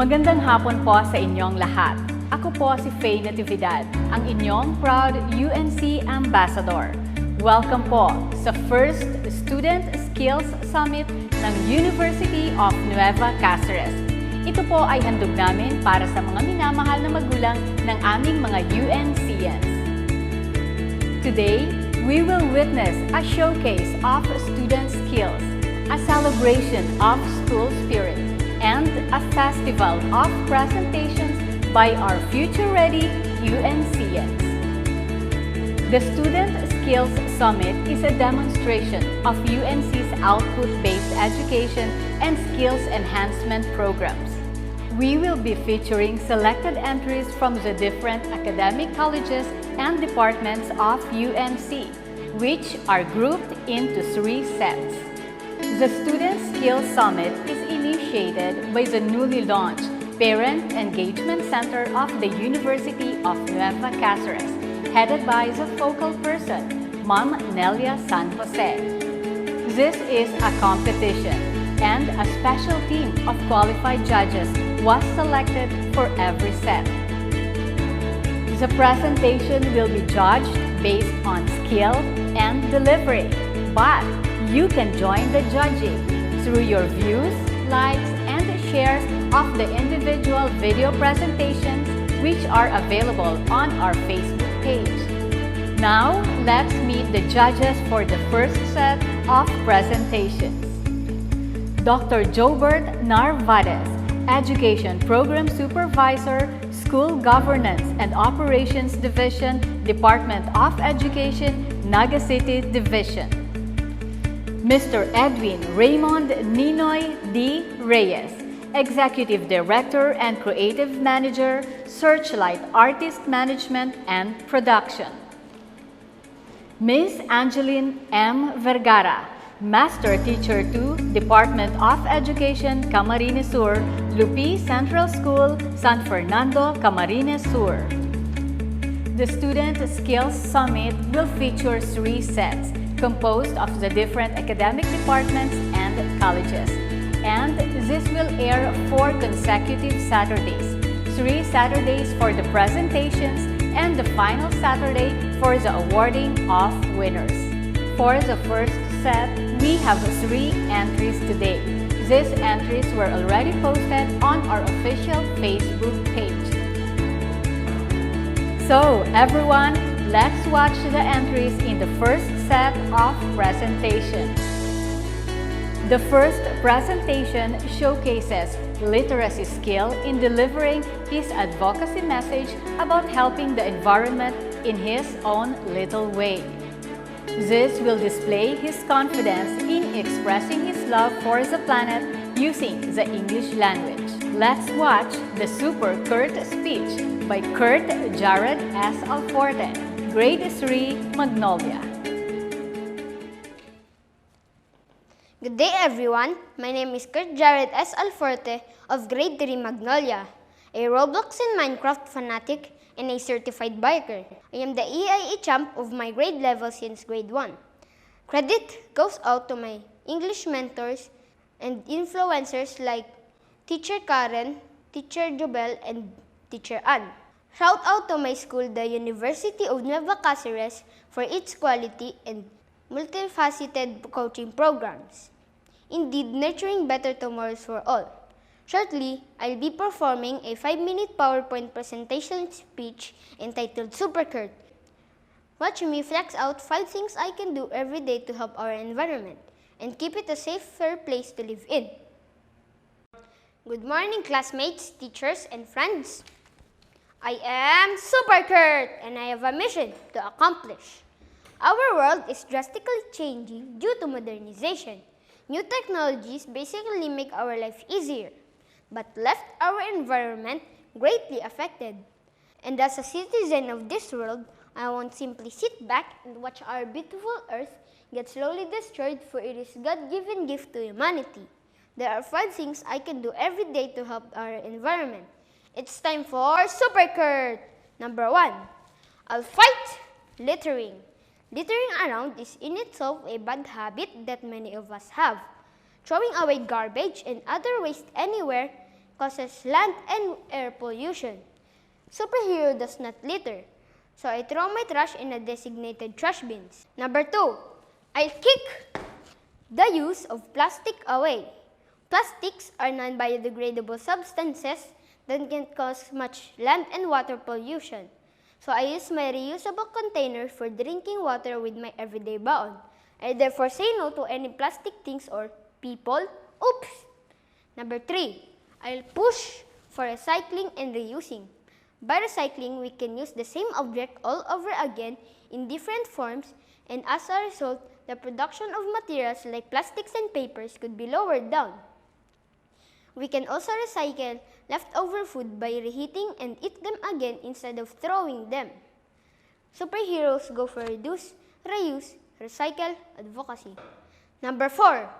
Magandang hapon po sa inyong lahat. Ako po si Faye Natividad, ang inyong proud UNC Ambassador. Welcome po sa first Student Skills Summit ng University of Nueva Cáceres. Ito po ay handog namin para sa mga minamahal na magulang ng aming mga UNCians. Today, we will witness a showcase of student skills, a celebration of school spirit, and a festival of presentations by our future-ready UNCians. The Student Skills Summit is a demonstration of UNC's output-based education and skills enhancement programs. We will be featuring selected entries from the different academic colleges and departments of UNC, which are grouped into 3 sets. The Student Skills Summit is initiated by the newly launched Parent Engagement Center of the University of Nueva Cáceres, headed by the focal person, Ma'am Nelia San Jose. This is a competition, and a special team of qualified judges was selected for every set. The presentation will be judged based on skill and delivery, but you can join the judging through your views, likes, and shares of the individual video presentations which are available on our Facebook page. Now, let's meet the judges for the first set of presentations. Dr. Jobert Narvaez, Education Program Supervisor, School Governance and Operations Division, Department of Education, Naga City Division. Mr. Edwin Raymond Ninoy D. Reyes, Executive Director and Creative Manager, Searchlight Artist Management and Production. Ms. Angeline M. Vergara, Master Teacher 2, Department of Education, Camarines Sur, Lupi Central School, San Fernando, Camarines Sur. The Student Skills Summit will feature 3 sets composed of the different academic departments and colleges. And this will air 4 consecutive Saturdays, 3 Saturdays for the presentations, and the final Saturday for the awarding of winners. For the first set, we have 3 entries today. These entries were already posted on our official Facebook page. So, everyone, let's watch the entries in the first set of presentations. The first presentation showcases literacy skill in delivering his advocacy message about helping the environment in his own little way. This will display his confidence in expressing his love for the planet using the English language. Let's watch the Super Kurt speech by Kurt Jared S. Alforte, Grade 3, Magnolia. Good day everyone, my name is Kurt Jared S. Alforte of Grade 3 Magnolia, a Roblox and Minecraft fanatic and a certified biker. I am the EIE champ of my grade level since grade 1. Credit goes out to my English mentors and influencers like Teacher Karen, Teacher Jobel, and Teacher Ann. Shout out to my school, the University of Nueva Cáceres, for its quality and multifaceted coaching programs. Indeed, nurturing better tomorrows for all. Shortly, I'll be performing a 5-minute PowerPoint presentation speech entitled Super Kurt. Watch me flex out 5 things I can do every day to help our environment and keep it a safer place to live in. Good morning, classmates, teachers, and friends. I am Super Kurt, and I have a mission to accomplish. Our world is drastically changing due to modernization. New technologies basically make our life easier, but left our environment greatly affected. And as a citizen of this world, I won't simply sit back and watch our beautiful earth get slowly destroyed, for it is God-given gift to humanity. There are 5 things I can do every day to help our environment. It's time for Super Kurt! Number 1, I'll fight littering. Littering around is in itself a bad habit that many of us have. Throwing away garbage and other waste anywhere causes land and air pollution. Superhero does not litter, so I throw my trash in a designated trash bins. Number 2, I kick the use of plastic away. Plastics are non-biodegradable substances that can cause much land and water pollution. So I use my reusable container for drinking water with my everyday baon. I therefore say no to any plastic things or people. Oops! Number 3, I'll push for recycling and reusing. By recycling, we can use the same object all over again in different forms, and as a result, the production of materials like plastics and papers could be lowered down. We can also recycle leftover food by reheating and eat them again instead of throwing them. Superheroes go for reduce, reuse, recycle, advocacy. Number 4,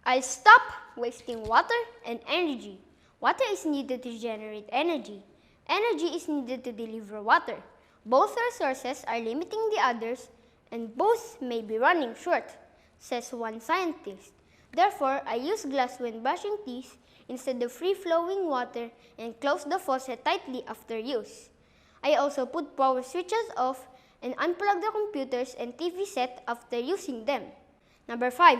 I'll stop wasting water and energy. Water is needed to generate energy. Energy is needed to deliver water. Both resources are limiting the others, and both may be running short, says one scientist. Therefore, I use glass when brushing teeth instead of free-flowing water and close the faucet tightly after use. I also put power switches off and unplug the computers and TV set after using them. Number 5,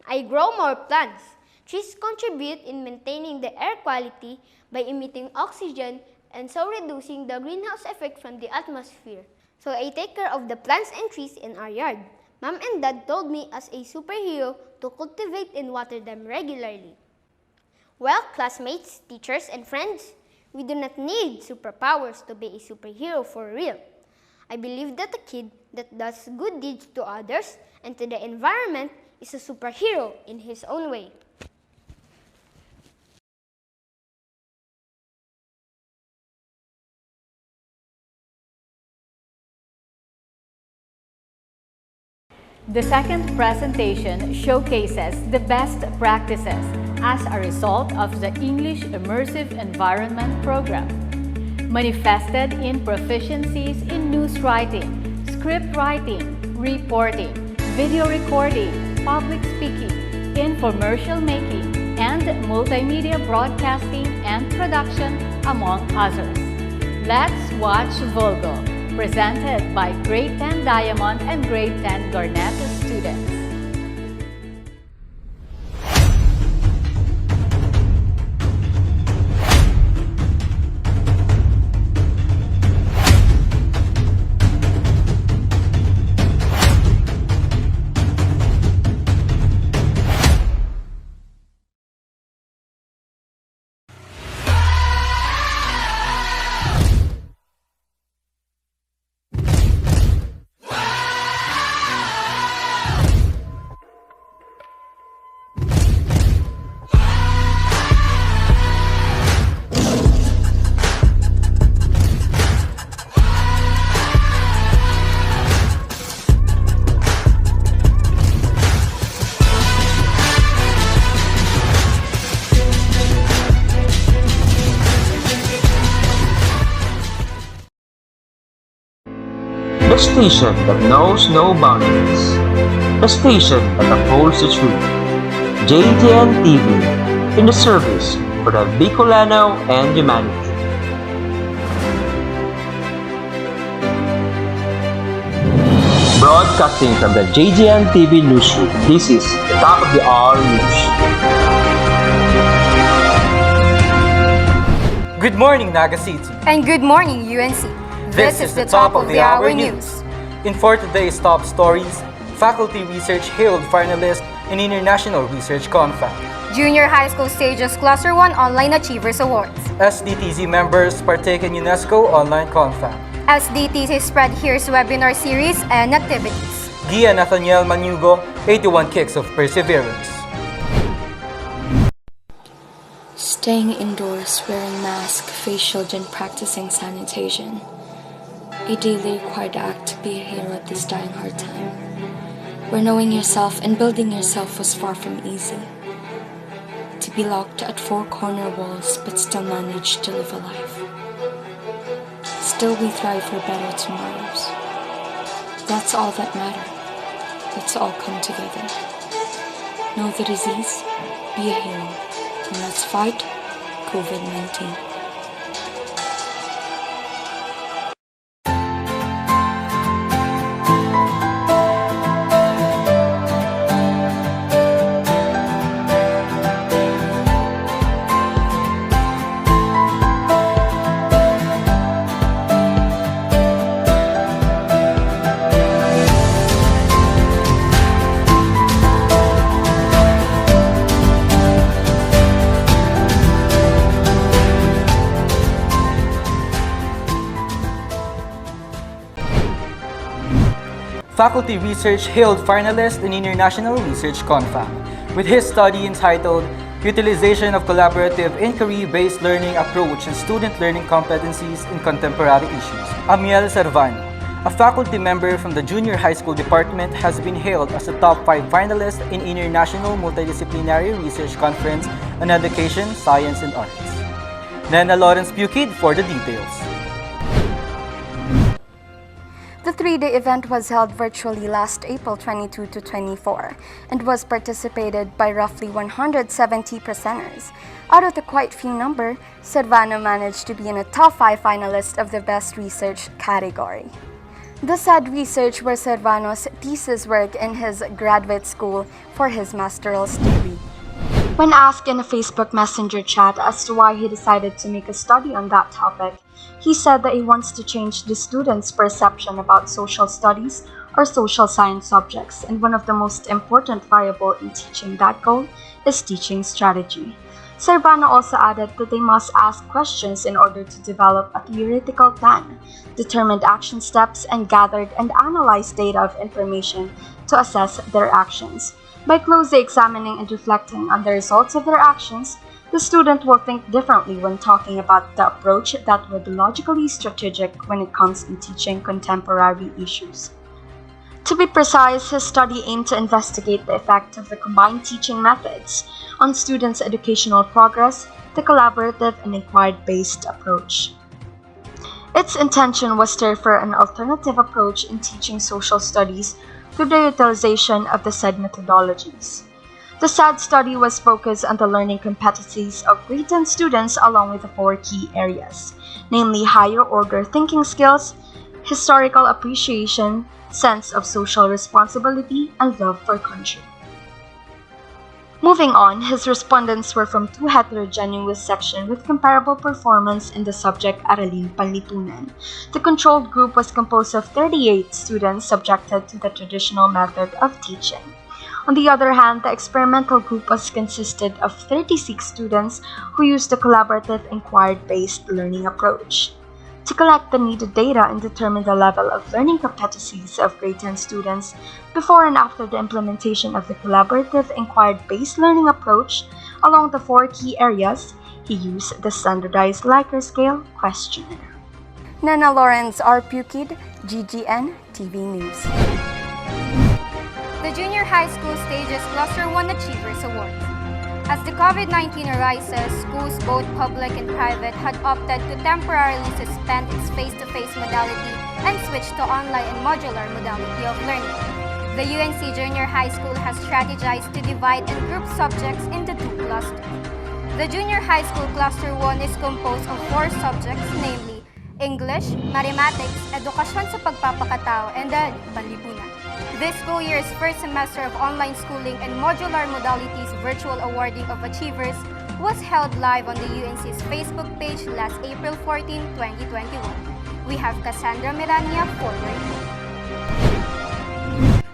I grow more plants. Trees contribute in maintaining the air quality by emitting oxygen and so reducing the greenhouse effect from the atmosphere. So I take care of the plants and trees in our yard. Mom and Dad told me as a superhero to cultivate and water them regularly. Well, classmates, teachers, and friends, we do not need superpowers to be a superhero for real. I believe that a kid that does good deeds to others and to the environment is a superhero in his own way. The second presentation showcases the best practices as a result of the English Immersive Environment program, manifested in proficiencies in news writing, script writing, reporting, video recording, public speaking, infomercial making, and multimedia broadcasting and production, among others. Let's watch Volgo, presented by Grade 10 Diamond and Grade 10 Garnet students. The station that knows no boundaries. The station that upholds the truth. JTN TV, in the service for the Bicolano and humanity. Broadcasting from the JTN TV newsroom, this is the top of the hour news. Good morning, Naga City. And good morning, UNC. This is the top of the hour news. In for today's top stories, faculty research hailed finalist in International Research Confab. Junior high school stages Cluster 1 Online Achievers Awards. SDTC members partake in UNESCO Online Confab. SDTC Spread Here's webinar series and activities. Gia Nathaniel Manugo, 81 Kicks of Perseverance. Staying indoors, wearing mask, face shield, and practicing sanitation. A daily required act to be a hero at this dying hard time, where knowing yourself and building yourself was far from easy. To be locked at four corner walls but still manage to live a life. Still we thrive for better tomorrows. That's all that matters. Let's all come together. Know the disease, be a hero, and let's fight COVID-19. Faculty Research hailed finalist in International Research Confab with his study entitled Utilization of Collaborative Inquiry-Based Learning Approach in Student Learning Competencies in Contemporary Issues. Amiel Servano, a faculty member from the Junior High School Department, has been hailed as a top 5 finalist in International Multidisciplinary Research Conference on Education, Science, and Arts. Nena Lawrence Bukid for the details. The 3-day event was held virtually last April 22 to 24 and was participated by roughly 170 presenters. Out of the quite few number, Servano managed to be in a top 5 finalist of the Best Research category. The said research were Servano's thesis work in his graduate school for his master's degree. When asked in a Facebook Messenger chat as to why he decided to make a study on that topic, he said that he wants to change the students' perception about social studies or social science subjects, and one of the most important variables in teaching that goal is teaching strategy. Servano also added that they must ask questions in order to develop a theoretical plan, determine action steps, and gathered and analyzed data of information to assess their actions. By closely examining and reflecting on the results of their actions, the student will think differently when talking about the approach that will be logically strategic when it comes in teaching contemporary issues. To be precise, his study aimed to investigate the effect of the combined teaching methods on students' educational progress, the collaborative and inquiry-based approach. Its intention was to offer an alternative approach in teaching social studies through the utilization of the said methodologies. The said study was focused on the learning competencies of grade 10 students along with the 4 key areas, namely higher order thinking skills, historical appreciation, sense of social responsibility, and love for country. Moving on, his respondents were from 2 heterogeneous sections with comparable performance in the subject Aralin Panlipunan. The controlled group was composed of 38 students subjected to the traditional method of teaching. On the other hand, the experimental group was consisted of 36 students who used the collaborative inquiry-based learning approach. To collect the needed data and determine the level of learning competencies of grade 10 students before and after the implementation of the collaborative inquiry-based learning approach along the 4 key areas, he used the standardized Likert scale questionnaire. Nena Lawrence R. Bukid, GGN TV News. The Junior High School stages Cluster 1 Achievers Award. As the COVID-19 arises, schools both public and private had opted to temporarily suspend its face-to-face modality and switch to online and modular modality of learning. The UNC Junior High School has strategized to divide and group subjects into 2 clusters. The Junior High School Cluster 1 is composed of 4 subjects, namely English, Mathematics, Edukasyon sa Pagpapakatao, and Panlipunan. This school year's first semester of online schooling and modular modalities virtual awarding of achievers was held live on the UNC's Facebook page last April 14, 2021. We have Cassandra Mirania for the report.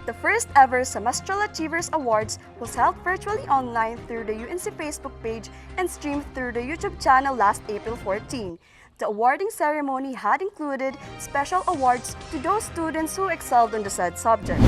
The first ever Semestral Achievers Awards was held virtually online through the UNC Facebook page and streamed through the YouTube channel last April 14. The awarding ceremony had included special awards to those students who excelled in the said subject.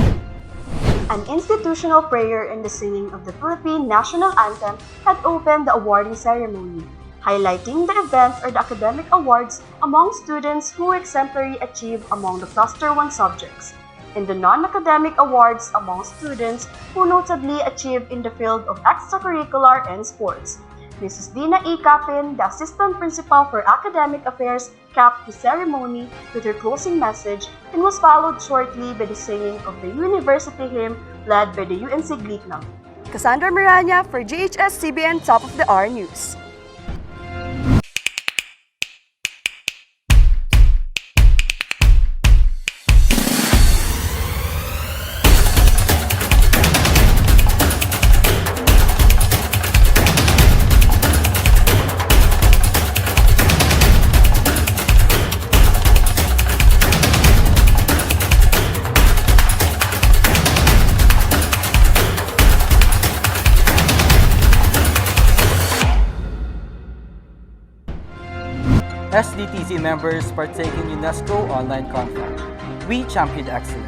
An institutional prayer and the singing of the Philippine National Anthem had opened the awarding ceremony, highlighting the event or the academic awards among students who exemplary achieved among the Cluster 1 subjects, and the non-academic awards among students who notably achieved in the field of extracurricular and sports. Mrs. Dina E. Capin, the Assistant Principal for Academic Affairs, capped the ceremony with her closing message and was followed shortly by the singing of the University Hymn led by the UNC Gleeklang. Cassandra Miranya for GHS-CBN Top of the Hour News. SDTC members partake in UNESCO online conference. We championed excellence.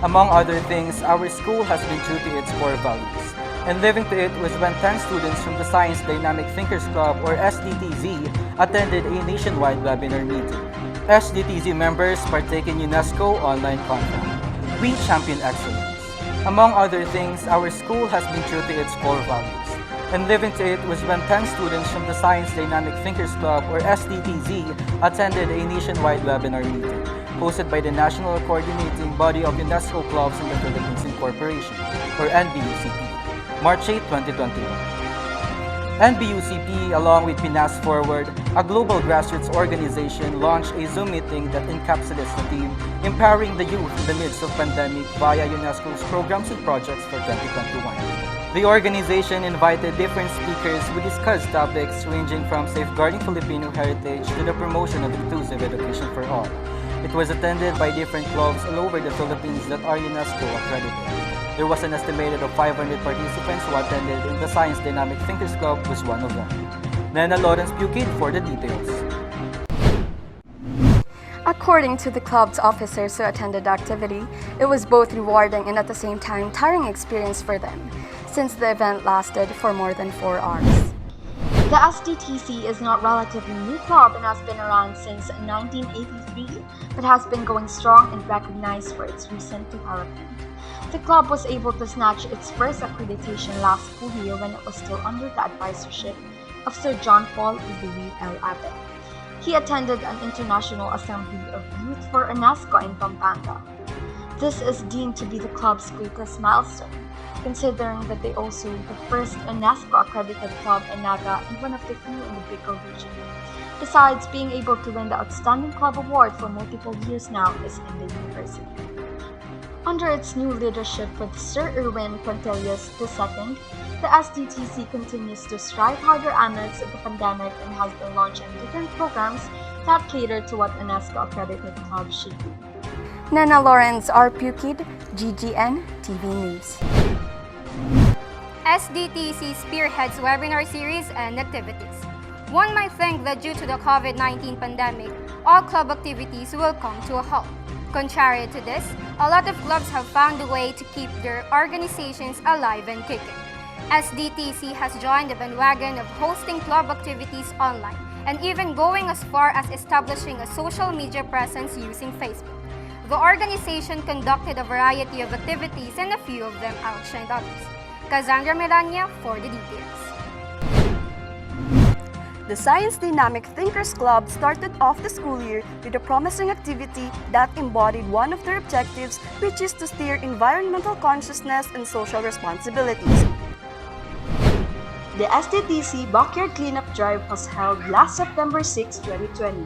Among other things, our school has been true to its core values, and living to it was when 10 students from the Science Dynamic Thinkers Club, or SDTZ, attended a nationwide webinar meeting. SDTZ members partake in UNESCO online conference. We championed excellence. Among other things, our school has been true to its core values, and living to it was when 10 students from the Science Dynamic Thinkers Club, or SDTZ, attended a nationwide webinar meeting, hosted by the National Coordinating Body of UNESCO Clubs in the Philippines Incorporation, or NBUCP, March 8, 2021. NBUCP, along with Pinas Forward, a global grassroots organization, launched a Zoom meeting that encapsulates the theme, Empowering the Youth in the Midst of Pandemic via UNESCO's programs and projects for 2021. The organization invited different speakers who discussed topics ranging from safeguarding Filipino heritage to the promotion of inclusive education for all. It was attended by different clubs all over the Philippines that are UNESCO accredited. There was an estimated of 500 participants who attended, and the Science Dynamic Thinkers Club was one of them. Nana Lawrence Bukid for the details. According to the club's officers who attended the activity, it was both rewarding and at the same time tiring experience for them, since the event lasted for more than 4 hours. The SDTC is not relatively new club and has been around since 1983, but has been going strong and recognized for its recent development. The club was able to snatch its first accreditation last school year when it was still under the advisorship of Sir John Paul Louis L. Abbott. He attended an International Assembly of Youth for UNESCO in Pampanga. This is deemed to be the club's greatest milestone, considering that they also the first UNESCO-accredited club in Naga and one of the few in the Bicol region. Besides, being able to win the Outstanding Club Award for multiple years now is in the university. Under its new leadership with Sir Erwin Quintilius II, the SDTC continues to strive harder amidst the pandemic and has been launching different programs that cater to what UNESCO-accredited clubs should be. Nana Lawrence R. Bukid, GGN TV News. SDTC spearheads webinar series and activities. One might think that due to the COVID-19 pandemic, all club activities will come to a halt. Contrary to this, a lot of clubs have found a way to keep their organizations alive and kicking. SDTC has joined the bandwagon of hosting club activities online and even going as far as establishing a social media presence using Facebook. The organization conducted a variety of activities and a few of them outshined others. Cassandra Miranya for the details. The Science Dynamic Thinkers Club started off the school year with a promising activity that embodied one of their objectives, which is to steer environmental consciousness and social responsibilities. The SDTC Backyard Cleanup Drive was held last September 6, 2020.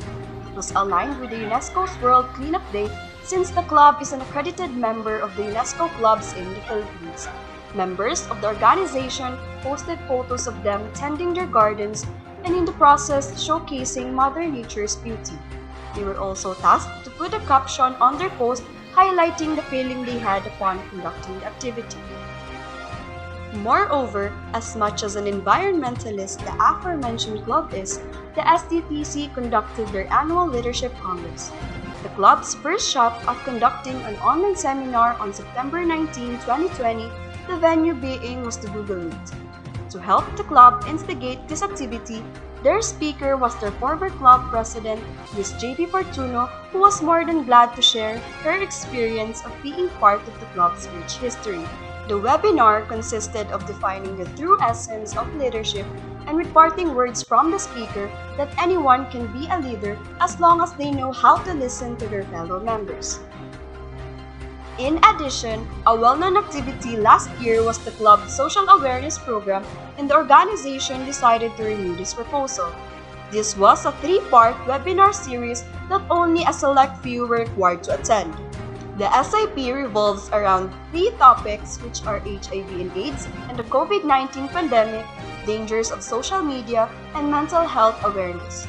It was aligned with the UNESCO's World Cleanup Day since the club is an accredited member of the UNESCO clubs in the Philippines. Members of the organization posted photos of them tending their gardens and in the process showcasing Mother Nature's beauty. They were also tasked to put a caption on their post highlighting the feeling they had upon conducting the activity. Moreover, as much as an environmentalist the aforementioned club is, the SDTC conducted their annual Leadership Congress. The club's first shot at conducting an online seminar on September 19, 2020, the venue being was the Google Meet. To help the club instigate this activity, their speaker was their former club president, Ms. JB Fortuno, who was more than glad to share her experience of being part of the club's rich history. The webinar consisted of defining the true essence of leadership and with parting words from the speaker that anyone can be a leader as long as they know how to listen to their fellow members. In addition, a well-known activity last year was the club's social awareness program, and the organization decided to renew this proposal. This was a three-part webinar series that only a select few were required to attend. The SIP revolves around three topics, which are HIV and AIDS and the COVID-19 pandemic, dangers of social media, and mental health awareness.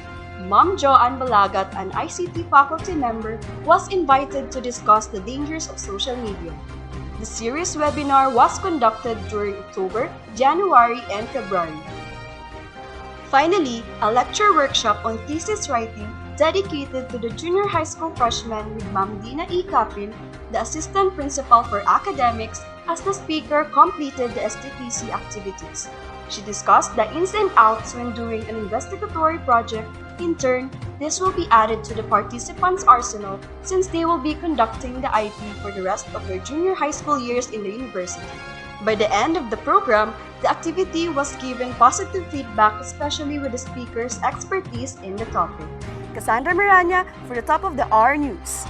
Ma'am Joanne Balagat, an ICT faculty member, was invited to discuss the dangers of social media. The series webinar was conducted during October, January, and February. Finally, a lecture workshop on thesis writing dedicated to the junior high school freshmen with Ma'am Dina E. Capin, the Assistant Principal for Academics, as the speaker completed the STTC activities. She discussed the ins and outs when doing an investigatory project. In turn, this will be added to the participants' arsenal since they will be conducting the IP for the rest of their junior high school years in the university. By the end of the program, the activity was given positive feedback, especially with the speaker's expertise in the topic. Cassandra Miranya for the top of the hour news.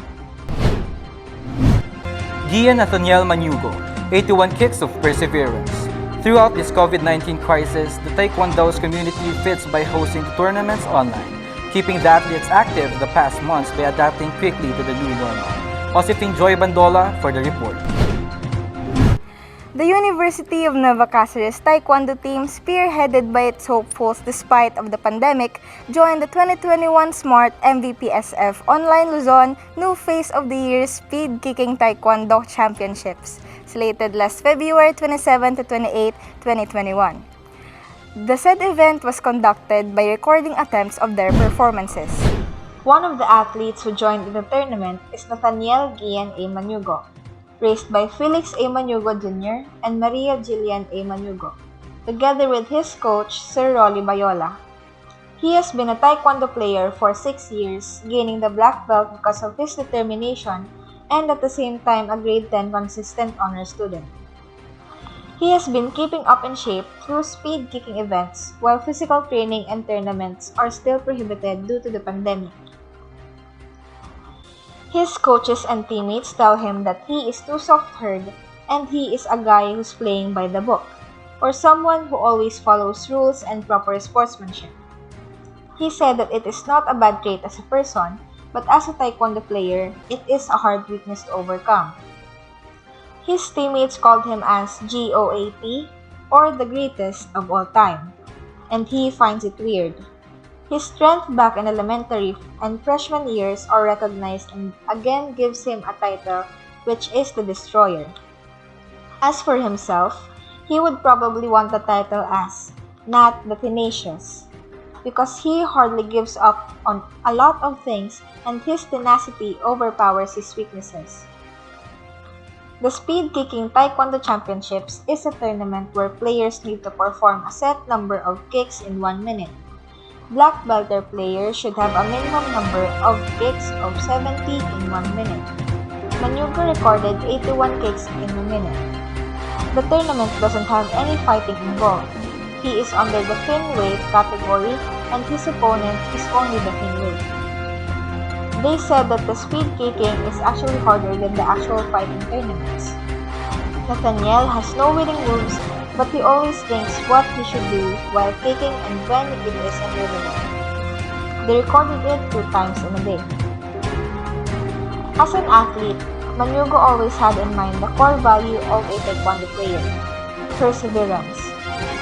Gian Nathaniel Manugo, 81 kicks of perseverance. Throughout this COVID-19 crisis, the Taekwondo's community fits by hosting tournaments online, keeping the athletes active the past months by adapting quickly to the new normal. Josephine Joy Bandola for the report. The University of Nueva Cáceres Taekwondo team, spearheaded by its hopefuls despite of the pandemic, joined the 2021 Smart MVPSF Online Luzon New Face of the Year Speed Kicking Taekwondo Championships, slated last February 27 to 28, 2021. The said event was conducted by recording attempts of their performances. One of the athletes who joined in the tournament is Nathaniel Gian A. Manugo, raised by Felix A. Manugo Jr. and Maria Jillian A. Manugo, together with his coach, Sir Rolly Bayola. He has been a Taekwondo player for 6 years, gaining the black belt because of his determination and at the same time a grade 10 consistent honor student. He has been keeping up in shape through speed kicking events, while physical training and tournaments are still prohibited due to the pandemic. His coaches and teammates tell him that he is too soft-hearted and he is a guy who's playing by the book, or someone who always follows rules and proper sportsmanship. He said that it is not a bad trait as a person, but as a Taekwondo player, it is a hard weakness to overcome. His teammates called him as GOAT, or the greatest of all time, and he finds it weird. His strength back in elementary and freshman years are recognized and again gives him a title, which is the Destroyer. As for himself, he would probably want the title as Nat the Tenacious, because he hardly gives up on a lot of things and his tenacity overpowers his weaknesses. The Speed Kicking Taekwondo Championships is a tournament where players need to perform a set number of kicks in 1 minute. Black belter players should have a minimum number of kicks of 70 in 1 minute. Manugo recorded 81 kicks in a minute. The tournament doesn't have any fighting involved. He is under the fin weight category and his opponent is only the fin weight. They said that the speed kicking is actually harder than the actual fighting tournaments. Nathaniel has no winning moves, but he always thinks what he should do while kicking and when it is unwinnable. They recorded it 2 times in a day. As an athlete, Manugo always had in mind the core value of a Taekwondo player: perseverance.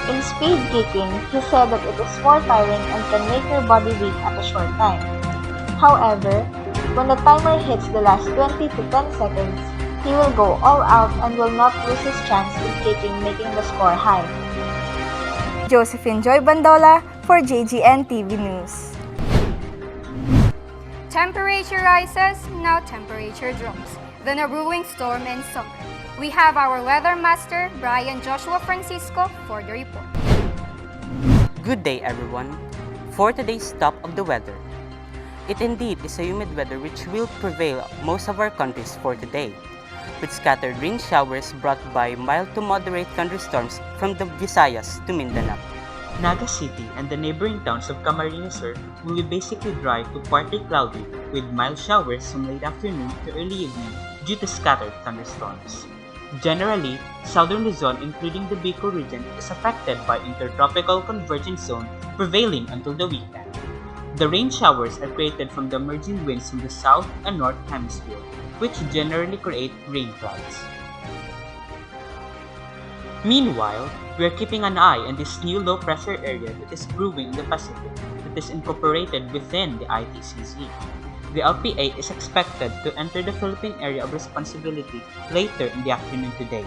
In speed kicking, he said that it is more tiring and can make your body weak at a short time. However, when the timer hits the last 20 to 10 seconds, he will go all out and will not lose his chance in kicking, making the score high. Josephine Joy Bandola for JGN TV News. Temperature rises, now temperature drops. Then a brewing storm in summer. We have our weather master, Brian Joshua Francisco, for the report. Good day, everyone. For today's top of the weather, it indeed is a humid weather which will prevail most of our countries for today, with scattered rain showers brought by mild to moderate thunderstorms from the Visayas to Mindanao. Naga City and the neighboring towns of Camarines Sur will be basically dry to partly cloudy, with mild showers from late afternoon to early evening, due to scattered thunderstorms. Generally, southern Luzon, including the Bicol region, is affected by intertropical convergence zone prevailing until the weekend. The rain showers are created from the emerging winds from the south and north hemisphere, which generally create rain clouds. Meanwhile, we are keeping an eye on this new low-pressure area that is brewing in the Pacific that is incorporated within the ITCZ. The LPA is expected to enter the Philippine area of responsibility later in the afternoon today.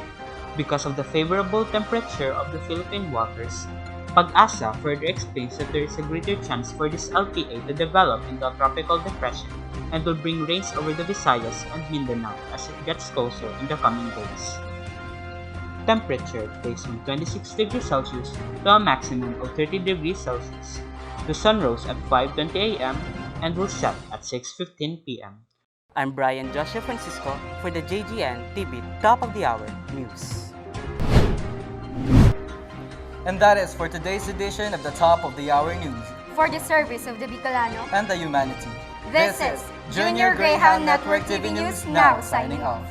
Because of the favorable temperature of the Philippine waters, Pag-asa further explains that there is a greater chance for this LPA to develop into a tropical depression and will bring rains over the Visayas and Mindanao as it gets closer in the coming days. Temperature plays from 26 degrees Celsius to a maximum of 30 degrees Celsius. The sun rose at 5:20 a.m. and will set at 6:15 p.m. I'm Brian Joshua Francisco for the JGN TV Top of the Hour News. And that is for today's edition of the Top of the Hour News. For the service of the Bicolano And the humanity. This is Junior Greyhound Network TV News, now signing off.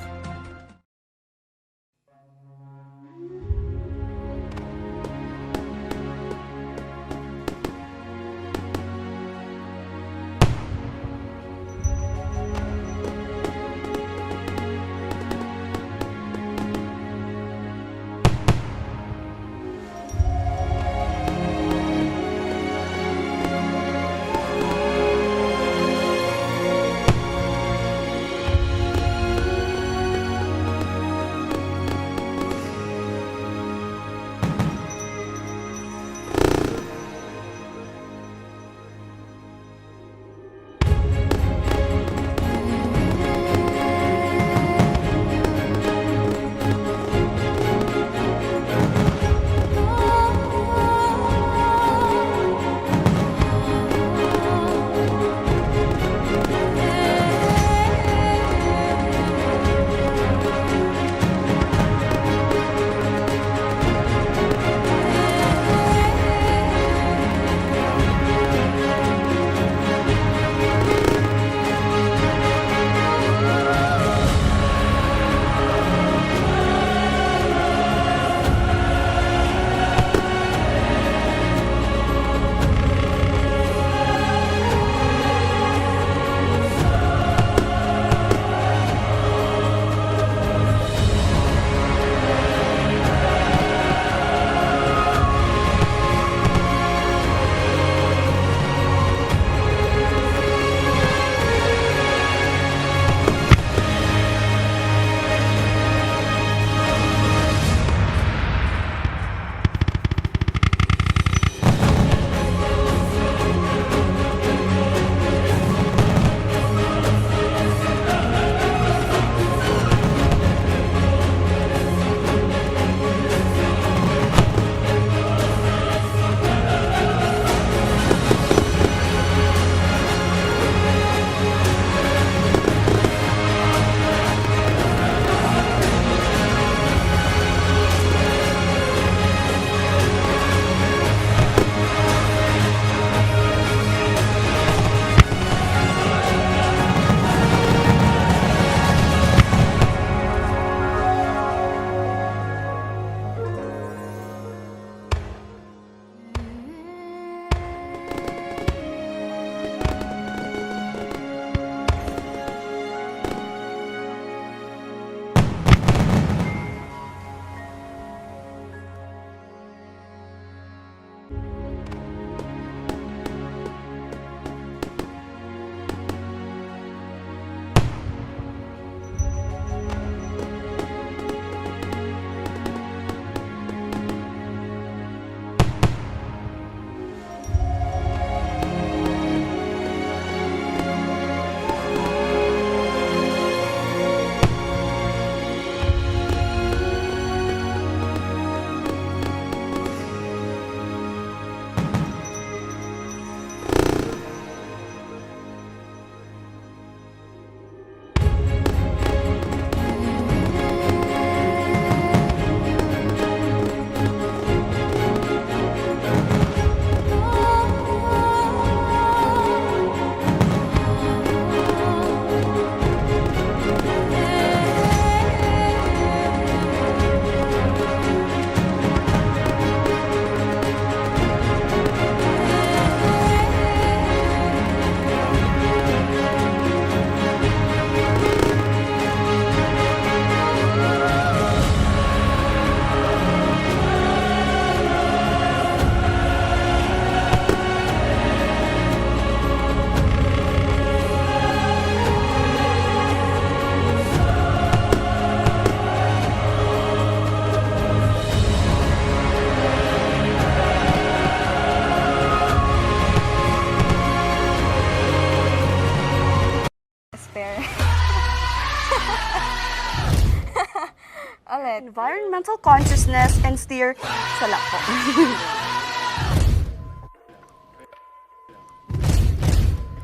environmental consciousness, and steer sa lakpo.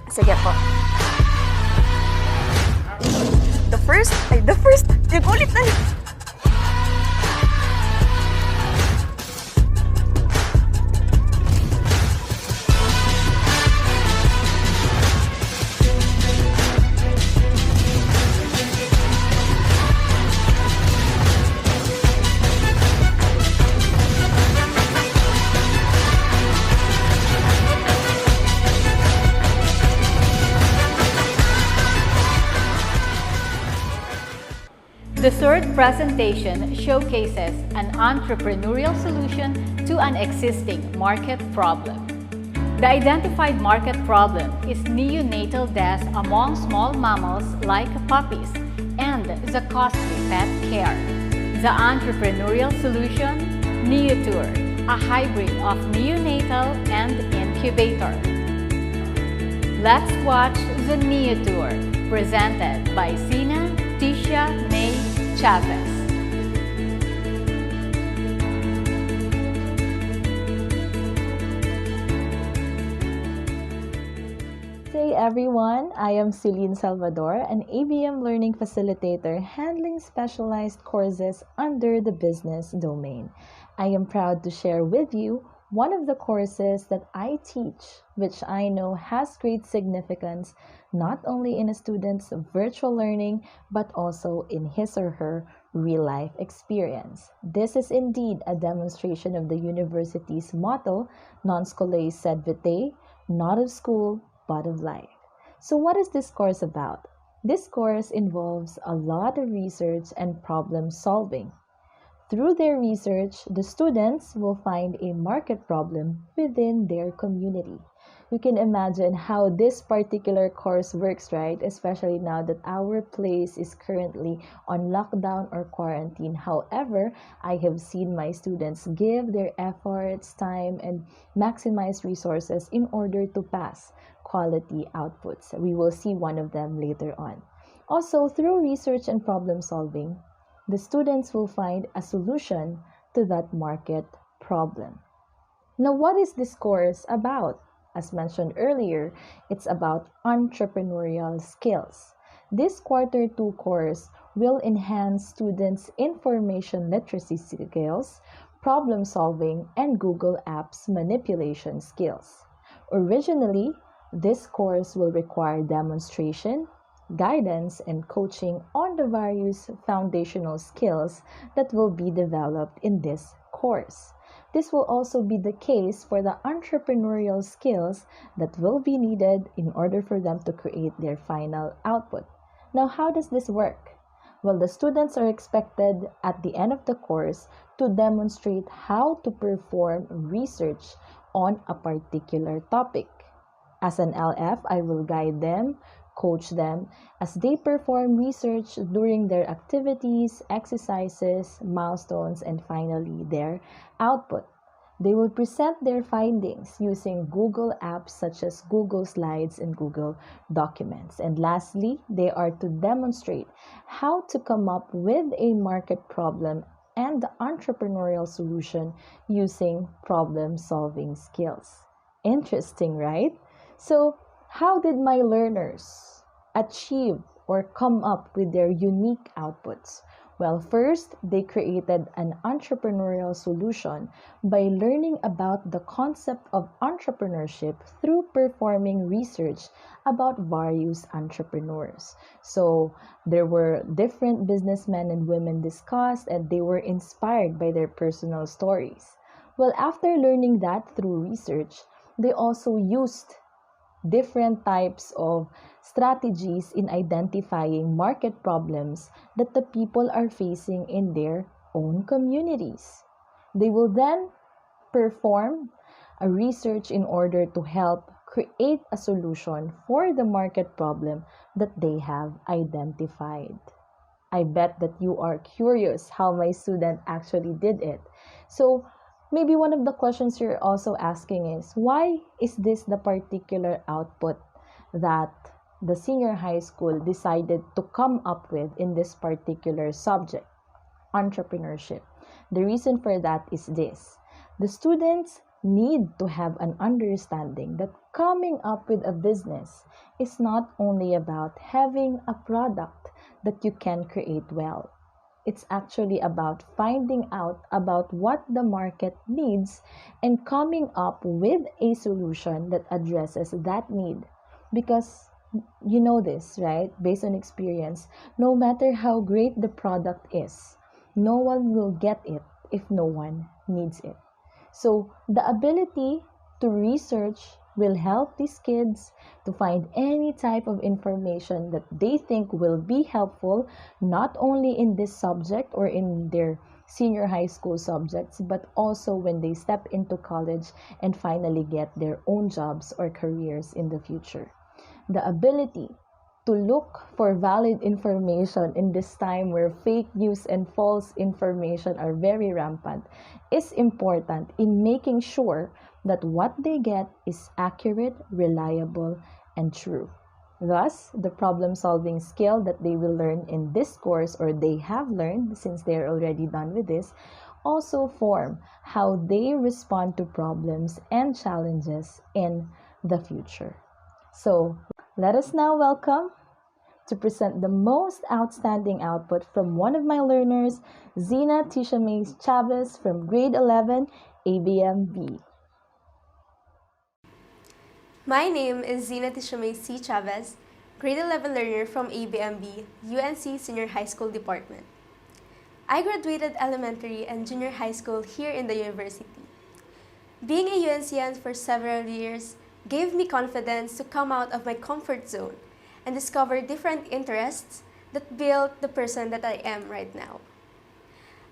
Sige po. The first, yung ulit na. The third presentation showcases an entrepreneurial solution to an existing market problem. The identified market problem is neonatal death among small mammals like puppies and the costly pet care. The entrepreneurial solution, Neotour, a hybrid of neonatal and incubator. Let's watch the Neotour, presented by Sina Tisha May Chavez. Hey everyone, I am Celine Salvador, an ABM learning facilitator handling specialized courses under the business domain. I am proud to share with you one of the courses that I teach, which I know has great significance not only in a student's virtual learning, but also in his or her real-life experience. This is indeed a demonstration of the university's motto, non scholae sed vitae, not of school, but of life. So what is this course about? This course involves a lot of research and problem solving. Through their research, the students will find a market problem within their community. You can imagine how this particular course works, right? Especially now that our place is currently on lockdown or quarantine. However, I have seen my students give their efforts, time, and maximize resources in order to pass quality outputs. We will see one of them later on. Also, through research and problem solving, the students will find a solution to that market problem. Now, what is this course about? As mentioned earlier, it's about entrepreneurial skills. This quarter 2 course will enhance students' information literacy skills, problem solving, and Google Apps manipulation skills. Originally, this course will require demonstration, guidance, and coaching on the various foundational skills that will be developed in this course. This will also be the case for the entrepreneurial skills that will be needed in order for them to create their final output. Now, how does this work? Well, the students are expected at the end of the course to demonstrate how to perform research on a particular topic. As an LF, I will guide them, coach them as they perform research during their activities, exercises, milestones, and finally their output. They will present their findings using Google apps such as Google Slides and Google Documents. And lastly, they are to demonstrate how to come up with a market problem and the entrepreneurial solution using problem-solving skills. Interesting, right? So, how did my learners achieve or come up with their unique outputs? Well, first, they created an entrepreneurial solution by learning about the concept of entrepreneurship through performing research about various entrepreneurs. So, there were different businessmen and women discussed, and they were inspired by their personal stories. Well, after learning that through research, they also used different types of strategies in identifying market problems that the people are facing in their own communities. They will then perform a research in order to help create a solution for the market problem that they have identified. I bet that you are curious how my student actually did it. So, maybe one of the questions you're also asking is, why is this the particular output that the senior high school decided to come up with in this particular subject? entrepreneurship. The reason for that is this: the students need to have an understanding that coming up with a business is not only about having a product that you can create well. It's actually about finding out about what the market needs and coming up with a solution that addresses that need. Because you know this, right? Based on experience, no matter how great the product is, no one will get it if no one needs it. So the ability to research will help these kids to find any type of information that they think will be helpful, not only in this subject or in their senior high school subjects, but also when they step into college and finally get their own jobs or careers in the future. The ability to look for valid information in this time where fake news and false information are very rampant is important in making sure that what they get is accurate, reliable, and true. Thus, the problem-solving skill that they will learn in this course, or they have learned since they're already done with this, also form how they respond to problems and challenges in the future. So, let us now welcome to present the most outstanding output from one of my learners, Zina Tishamay Chavez from grade 11, ABM-B. My name is Zina Tishamay C. Chavez, grade 11 learner from ABM-B, UNC Senior High School Department. I graduated elementary and junior high school here in the university. Being a UNCian for several years gave me confidence to come out of my comfort zone and discover different interests that built the person that I am right now.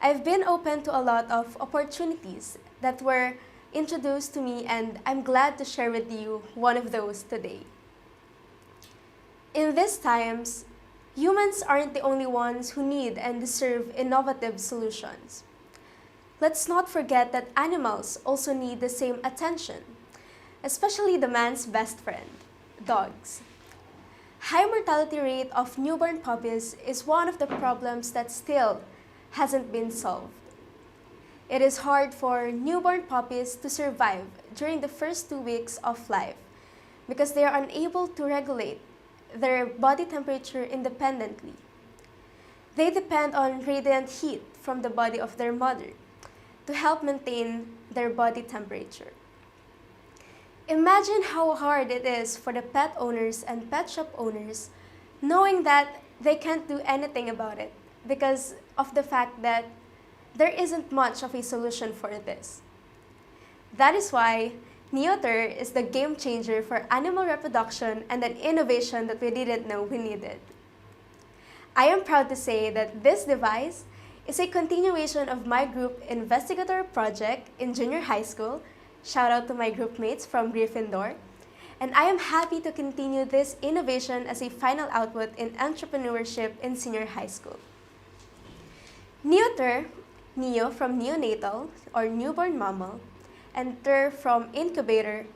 I've been open to a lot of opportunities that were introduced to me, and I'm glad to share with you one of those today. In these times, humans aren't the only ones who need and deserve innovative solutions. Let's not forget that animals also need the same attention, especially the man's best friend, dogs. High mortality rate of newborn puppies is one of the problems that still hasn't been solved. It is hard for newborn puppies to survive during the first 2 weeks of life because they are unable to regulate their body temperature independently. They depend on radiant heat from the body of their mother to help maintain their body temperature. Imagine how hard it is for the pet owners and pet shop owners knowing that they can't do anything about it because of the fact that there isn't much of a solution for this. That is why Neoter is the game changer for animal reproduction and an innovation that we didn't know we needed. I am proud to say that this device is a continuation of my group investigator project in junior high school. Shout out to my group mates from Gryffindor. And I am happy to continue this innovation as a final output in entrepreneurship in senior high school. Neoter, Neo from neonatal or newborn mammal, and Ter from incubator,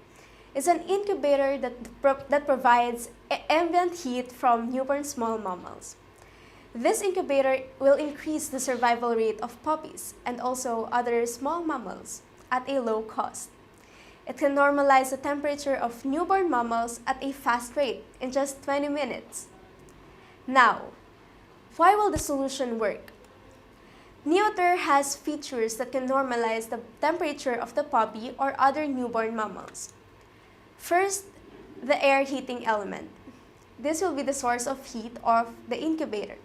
is an incubator that provides ambient heat from newborn small mammals. This incubator will increase the survival rate of puppies and also other small mammals at a low cost. It can normalize the temperature of newborn mammals at a fast rate in just 20 minutes. Now, why will the solution work? Neoter has features that can normalize the temperature of the puppy or other newborn mammals. First, the air heating element. This will be the source of heat of the incubator.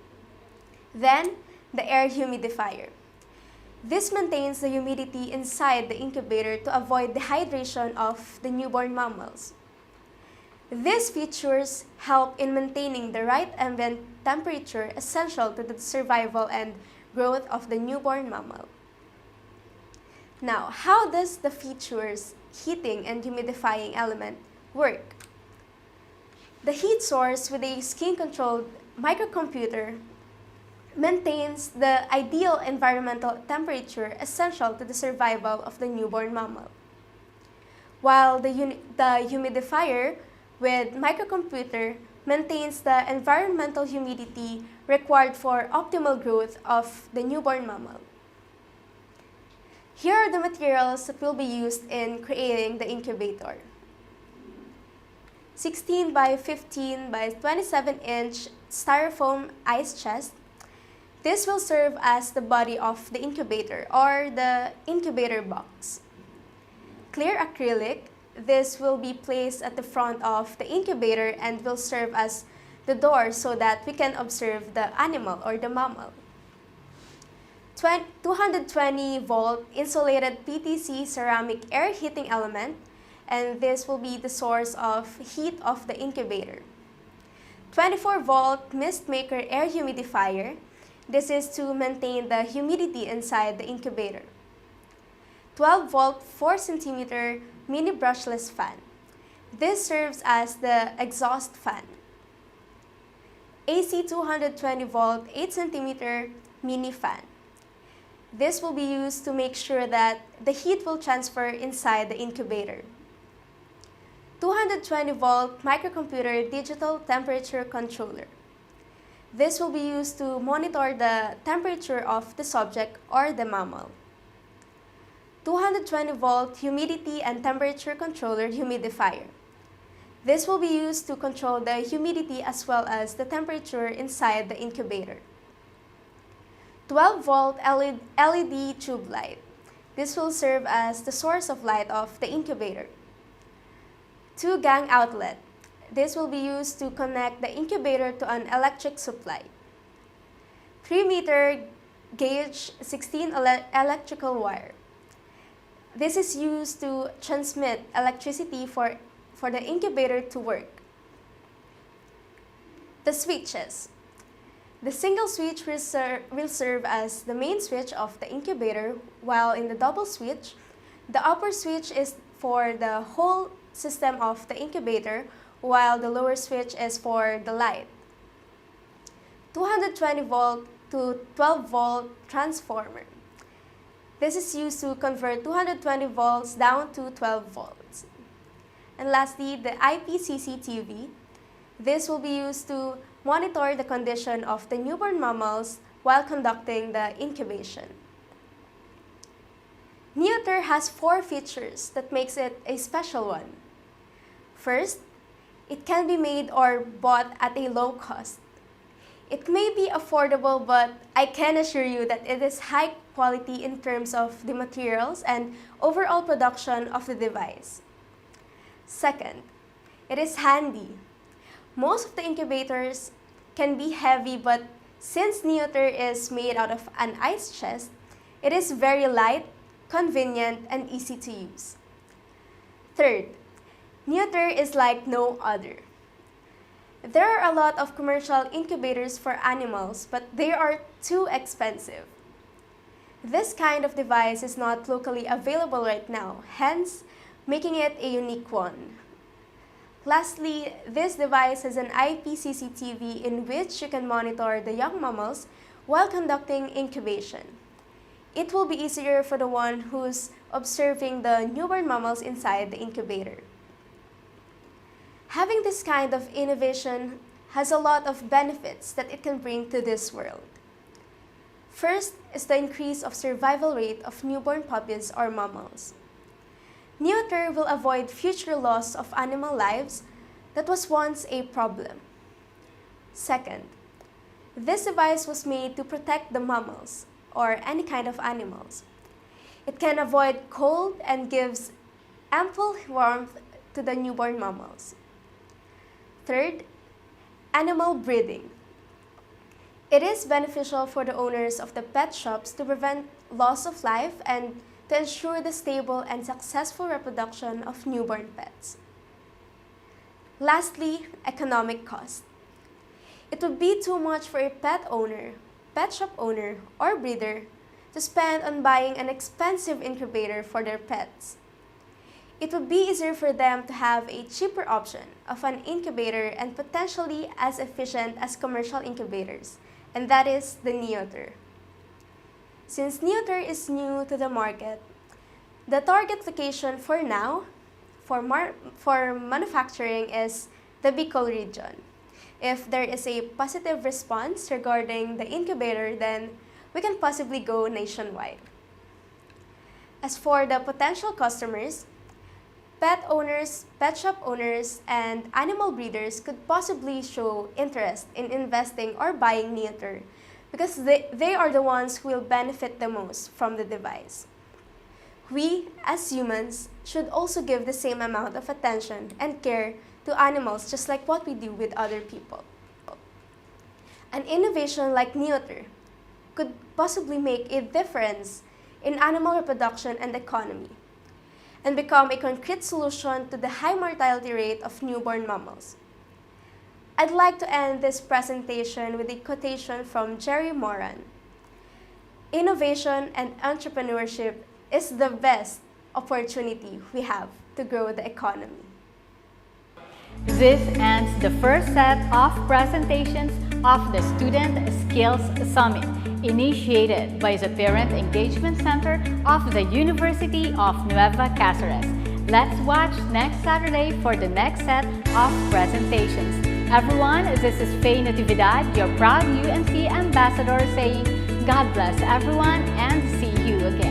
Then, the air humidifier. This maintains the humidity inside the incubator to avoid dehydration of the newborn mammals. These features help in maintaining the right ambient temperature essential to the survival and growth of the newborn mammal. Now, how does the features, heating and humidifying element work? The heat source with a skin-controlled microcomputer maintains the ideal environmental temperature essential to the survival of the newborn mammal. While the humidifier with microcomputer maintains the environmental humidity required for optimal growth of the newborn mammal. Here are the materials that will be used in creating the incubator. 16 by 15 by 27-inch styrofoam ice chest. This will serve as the body of the incubator or the incubator box. Clear acrylic. This will be placed at the front of the incubator and will serve as the door so that we can observe the animal or the mammal. 220 volt insulated PTC ceramic air heating element, and this will be the source of heat of the incubator. 24 volt mist maker air humidifier. This is to maintain the humidity inside the incubator. 12 volt 4 centimeter mini brushless fan. This serves as the exhaust fan. AC 220 volt 8 centimeter mini fan. This will be used to make sure that the heat will transfer inside the incubator. 220 volt microcomputer digital temperature controller. This will be used to monitor the temperature of the subject or the mammal. 220 volt humidity and temperature controller humidifier. This will be used to control the humidity as well as the temperature inside the incubator. 12 volt LED tube light. This will serve as the source of light of the incubator. 2 gang outlet. This will be used to connect the incubator to an electric supply. 3 meter gauge 16 electrical wire. This is used to transmit electricity for the incubator to work. The switches. The single switch will serve as the main switch of the incubator, while in the double switch, the upper switch is for the whole system of the incubator, while the lower switch is for the light. 220 volt to 12 volt transformer. This is used to convert 220 volts down to 12 volts. And lastly, the IPCC-TV. This will be used to monitor the condition of the newborn mammals while conducting the incubation. Neoter has 4 features that makes it a special one. First, it can be made or bought at a low cost. It may be affordable, but I can assure you that it is high quality in terms of the materials and overall production of the device. Second, it is handy. Most of the incubators can be heavy, but since Neoter is made out of an ice chest, it is very light, convenient, and easy to use. Third, Neoter is like no other. There are a lot of commercial incubators for animals, but they are too expensive. This kind of device is not locally available right now, hence making it a unique one. Lastly, this device has an IPCC TV in which you can monitor the young mammals while conducting incubation. It will be easier for the one who's observing the newborn mammals inside the incubator. Having this kind of innovation has a lot of benefits that it can bring to this world. First is the increase of survival rate of newborn puppies or mammals. Neoter will avoid future loss of animal lives that was once a problem. Second, this device was made to protect the mammals or any kind of animals. It can avoid cold and gives ample warmth to the newborn mammals. Third, animal breeding. It is beneficial for the owners of the pet shops to prevent loss of life and to ensure the stable and successful reproduction of newborn pets. Lastly, economic cost. It would be too much for a pet owner, pet shop owner, or breeder to spend on buying an expensive incubator for their pets. It would be easier for them to have a cheaper option of an incubator and potentially as efficient as commercial incubators, and that is the Neoter. Since Neoter is new to the market, the target location for now for manufacturing is the Bicol region. If there is a positive response regarding the incubator, then we can possibly go nationwide. As for the potential customers, pet owners, pet shop owners, and animal breeders could possibly show interest in investing or buying neuter because they are the ones who will benefit the most from the device. We, as humans, should also give the same amount of attention and care to animals just like what we do with other people. An innovation like neuter could possibly make a difference in animal reproduction and economy, and become a concrete solution to the high mortality rate of newborn mammals. I'd like to end this presentation with a quotation from Jerry Moran. Innovation and entrepreneurship is the best opportunity we have to grow the economy. This ends the first set of presentations of the Student Skills Summit, initiated by the Parent Engagement Center of the University of Nueva Cáceres. Let's watch next Saturday for the next set of presentations. Everyone, this is Faye Natividad, your proud UNC ambassador, saying God bless everyone and see you again.